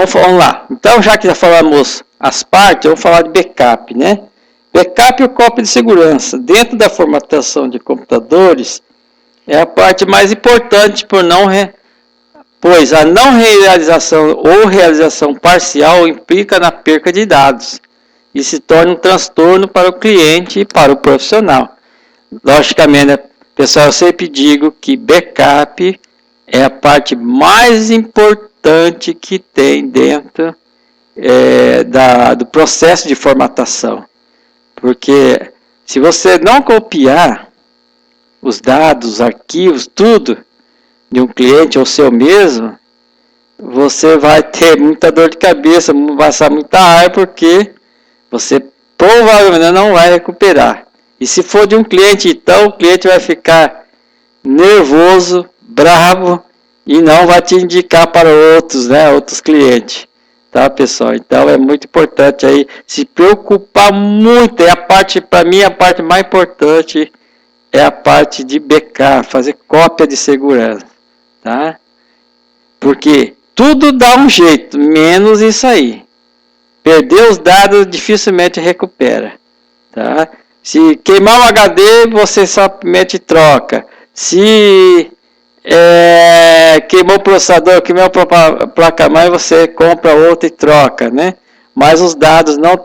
Então, vamos lá. Então, já que já falamos as partes, vamos falar de backup, né? Backup ou cópia de segurança. Dentro da formatação de computadores, é a parte mais importante, pois a não realização ou realização parcial implica na perca de dados e se torna um transtorno para o cliente e para o profissional. Logicamente, né, pessoal, eu sempre digo que backup é a parte mais importante que tem dentro do processo de formatação. Porque se você não copiar os dados, os arquivos, tudo de um cliente ou seu mesmo, você vai ter muita dor de cabeça, vai passar muita raiva, porque você provavelmente não vai recuperar. E se for de um cliente, então o cliente vai ficar nervoso, bravo e não vai te indicar para outros, né, outros clientes. Tá, pessoal? Então é muito importante aí se preocupar muito. É a parte, para mim, a parte mais importante é a parte de backup, fazer cópia de segurança, tá? Porque tudo dá um jeito, menos isso aí. Perder os dados dificilmente recupera, tá? Se queimar o HD, você somente troca. Se queimou o processador, queimou a placa-mãe, você compra outra e troca, né? Mas os dados não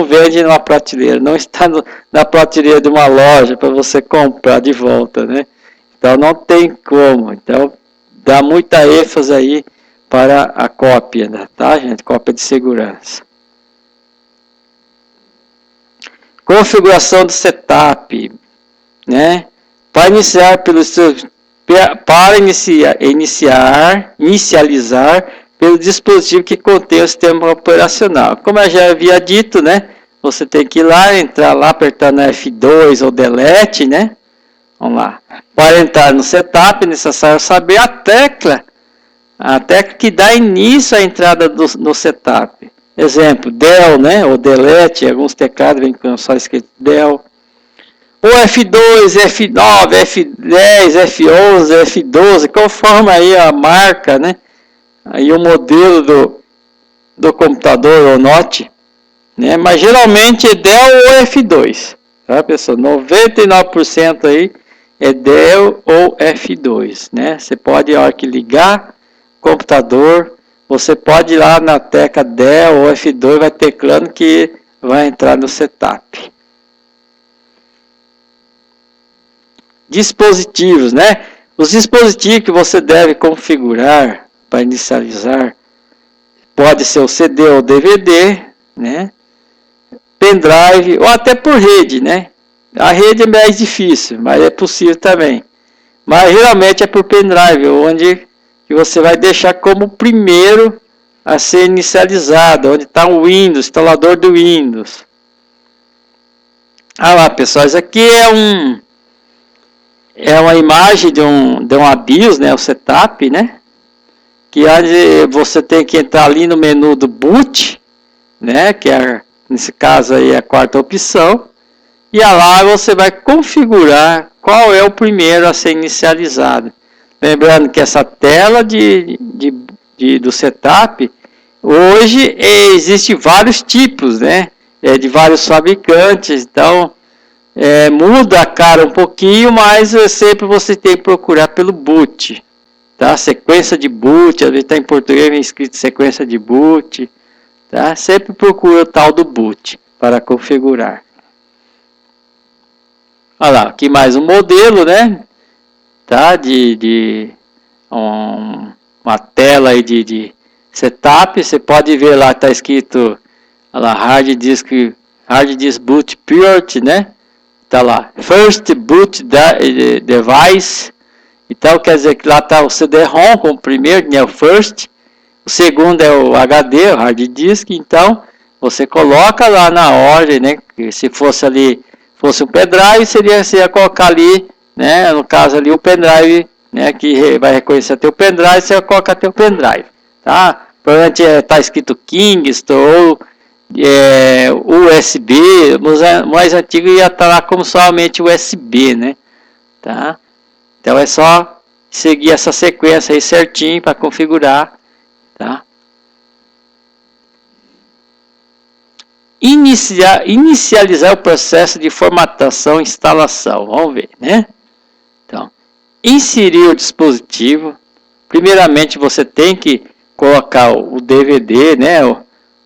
vende numa prateleira, não está na prateleira de uma loja para você comprar de volta, né? Então não tem como. Então dá muita ênfase aí para a cópia, né? Tá, gente? Cópia de segurança. Configuração do setup, né? Para inicializar pelo dispositivo que contém o sistema operacional. Como eu já havia dito, né? Você tem que ir lá, entrar lá, apertando F2 ou Delete, né? Vamos lá. Para entrar no setup, é necessário saber a tecla que dá início à entrada no setup. Exemplo, Del, né? Ou Delete, alguns teclados vêm com só escrito Del. O F2, F9, F10, F11, F12, conforme aí a marca, né? Aí o modelo do computador ou Note, né? Mas geralmente é Dell ou F2, tá, pessoal? 99% aí é Dell ou F2, né? Você pode, a hora que ligar o computador, você pode ir lá na tecla Dell ou F2, vai teclando que vai entrar no setup. Dispositivos, né? Os dispositivos que você deve configurar para inicializar pode ser o CD ou DVD, né? Pendrive ou até por rede, né? A rede é mais difícil, mas é possível também. Mas geralmente é por pendrive, onde que você vai deixar como primeiro a ser inicializado, onde está o Windows, instalador do Windows. Ah lá, pessoal, isso aqui é uma imagem de um BIOS, né, o setup, né, que você tem que entrar ali no menu do boot, né, que nesse caso aí é a quarta opção, e lá você vai configurar qual é o primeiro a ser inicializado. Lembrando que essa tela do setup, hoje existe vários tipos, né, de vários fabricantes, então muda a cara um pouquinho, mas sempre você tem que procurar pelo boot, tá? Sequência de boot, às vezes está em português, vem escrito sequência de boot, tá? Sempre procura o tal do boot para configurar. Olha lá, aqui mais um modelo, né? Tá? Uma tela aí de setup, você pode ver lá, está escrito, olha lá, hard disk boot period, né? Tá lá, first boot device. Então quer dizer que lá está o CD-ROM como primeiro, né, o first. O segundo é o HD, o hard disk. Então você coloca lá na ordem, né? Que se fosse um pendrive, você ia colocar ali, né? No caso ali o pendrive, né? Que vai reconhecer teu pendrive, você vai colocar teu pendrive, tá? Provavelmente está escrito Kingston ou USB, mais antigo ia estar lá como somente USB, né? Tá? Então é só seguir essa sequência aí certinho para configurar, tá? inicializar o processo de formatação e instalação. Vamos ver, né? Então, inserir o dispositivo. Primeiramente, você tem que colocar o DVD, né?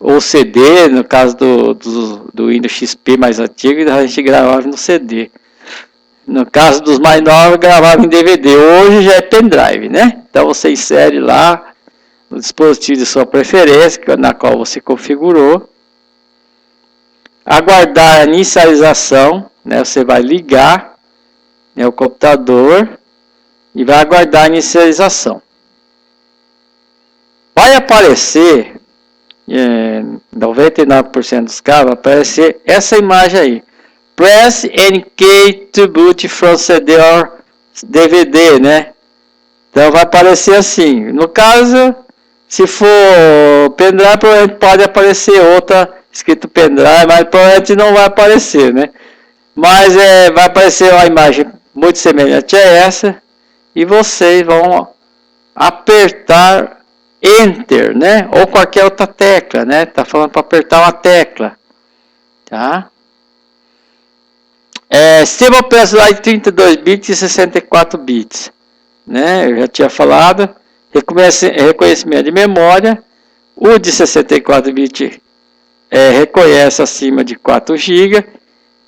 Ou CD, no caso do Windows XP mais antigo, a gente gravava no CD. No caso dos mais novos, gravava em DVD. Hoje já é pendrive, né? Então você insere lá o dispositivo de sua preferência, na qual você configurou. Aguardar a inicialização, né? Você vai ligar, né, o computador e vai aguardar a inicialização. Vai aparecer, 99% dos casos, vai aparecer essa imagem aí. Press any key to boot from CD or DVD, né? Então vai aparecer assim. No caso, se for pendrive, provavelmente pode aparecer outra escrito pendrive, mas provavelmente não vai aparecer, né? Mas vai aparecer uma imagem muito semelhante a essa e vocês vão apertar Enter, né? Ou qualquer outra tecla, né? Tá falando para apertar uma tecla, tá? Sistema operacional de 32 bits e 64 bits, né? Eu já tinha falado. Reconhecimento de memória. O de 64 bits reconhece acima de 4 GB,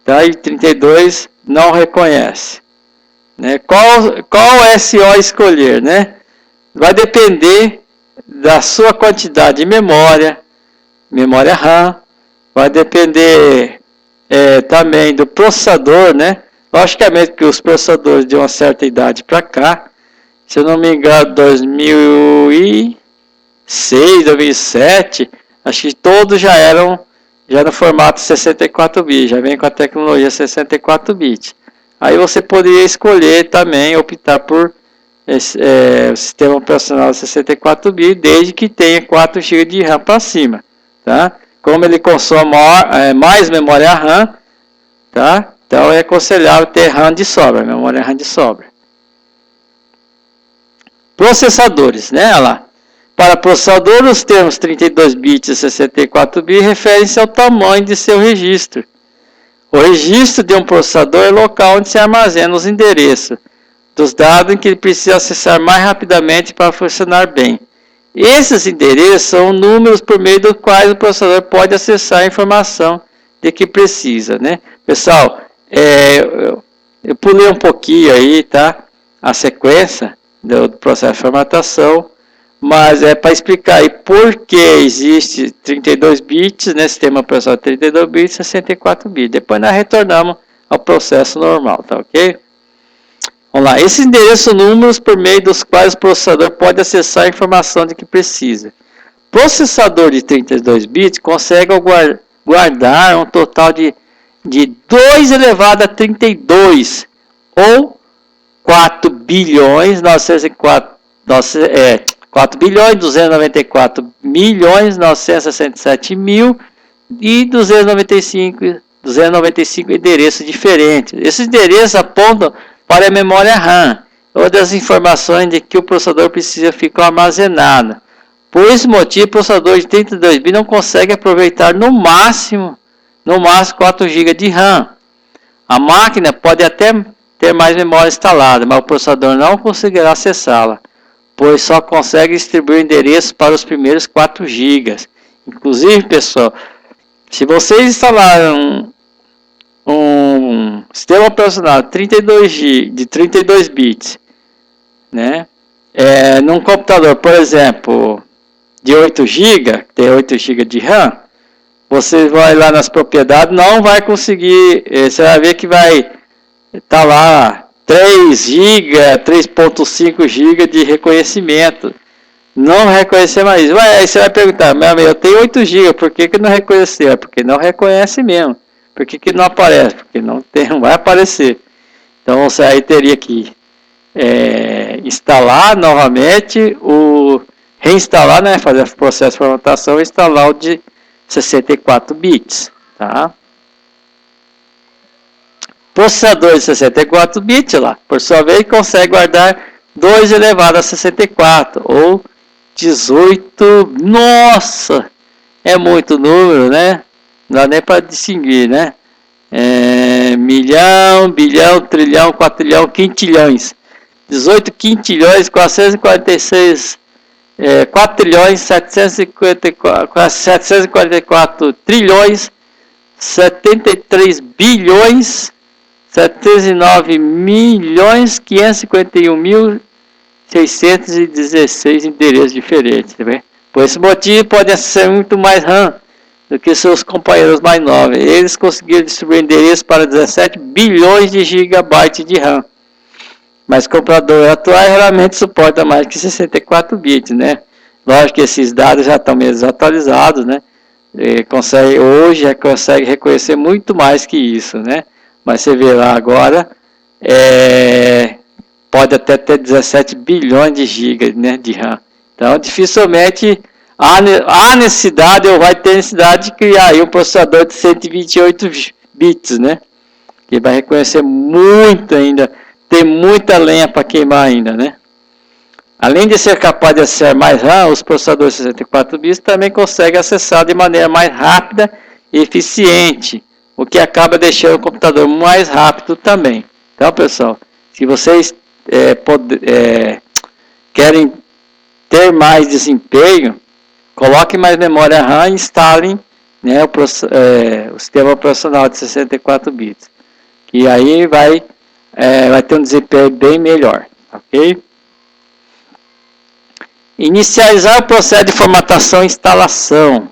tá? E 32 não reconhece, né? Qual SO escolher, né? Vai depender da sua quantidade de memória RAM, vai depender também do processador, né? Logicamente que os processadores de uma certa idade para cá, se eu não me engano, 2006, 2007, acho que todos já eram no formato 64 bits, já vem com a tecnologia 64 bits. Aí você poderia escolher também, optar por o sistema operacional 64 bits, desde que tenha 4 GB de RAM para cima, tá? Como ele consome mais memória RAM, tá? Então é aconselhável ter RAM de sobra, memória RAM de sobra. Processadores, né? Olha lá. Para processador, os termos 32 bits e 64 bits referem-se ao tamanho de seu registro. O registro de um processador é o local onde se armazena os endereços dos dados em que ele precisa acessar mais rapidamente para funcionar bem. Esses endereços são números por meio dos quais o processador pode acessar a informação de que precisa, né? Pessoal, eu pulei um pouquinho aí, tá? A sequência do processo de formatação, mas é para explicar aí por que existe 32 bits, né? Sistema operacional 32 bits e 64 bits. Depois nós retornamos ao processo normal, tá ok? Vamos lá, esses endereços são números por meio dos quais o processador pode acessar a informação de que precisa. Processador de 32 bits consegue guardar um total de 2 elevado a 32, ou 4 bilhões 294 milhões 967 mil e 295 endereços diferentes. Esses endereços apontam para a memória RAM, ou das informações de que o processador precisa ficar armazenado. Por esse motivo, o processador de 32 bits não consegue aproveitar no máximo 4 GB de RAM. A máquina pode até ter mais memória instalada, mas o processador não conseguirá acessá-la, pois só consegue distribuir endereços para os primeiros 4 GB. Inclusive, pessoal, se vocês instalaram um sistema operacional de 32 bits, né? Num computador, por exemplo, de 8 GB, tem 8 GB de RAM, você vai lá nas propriedades, não vai conseguir, você vai ver que vai estar lá 3 GB, 3.5 GB de reconhecimento. Não reconhecer mais. Aí você vai perguntar, eu tenho 8 GB, por que não reconheceu? Porque não reconhece mesmo. Por que não aparece? Porque não vai aparecer. Então você aí teria que instalar novamente, reinstalar, né? Fazer o processo de formatação e instalar o de 64 bits. Tá? Processador de 64 bits, lá, por sua vez, consegue guardar 2 elevado a 64, ou 18. Nossa! É muito número, né? Não dá nem para distinguir, né? Milhão, bilhão, trilhão, quatrilhão, quintilhões. 18 quintilhões, 446, 4 trilhões, 744 trilhões, 73 bilhões, 709 milhões, 551.616 endereços diferentes. Tá bem? Por esse motivo, pode ser muito mais RAM do que seus companheiros mais novos. Eles conseguiram distribuir endereços para 17 bilhões de gigabytes de RAM. Mas computador atual geralmente suporta mais que 64 bits, né? Lógico que esses dados já estão meio desatualizados, né? Hoje já consegue reconhecer muito mais que isso, né? Mas você vê lá agora, pode até ter 17 bilhões de gigas, né, de RAM. Então, dificilmente há necessidade ou vai ter necessidade de criar aí um processador de 128 bits, né? Que vai reconhecer muito ainda, tem muita lenha para queimar ainda, né? Além de ser capaz de acessar mais RAM, os processadores 64 bits também conseguem acessar de maneira mais rápida e eficiente, o que acaba deixando o computador mais rápido também. Então, pessoal, se vocês querem ter mais desempenho, coloquem mais memória RAM e instalem, né, o sistema operacional de 64 bits. E aí vai ter um desempenho bem melhor, ok? Inicializar o processo de formatação e instalação.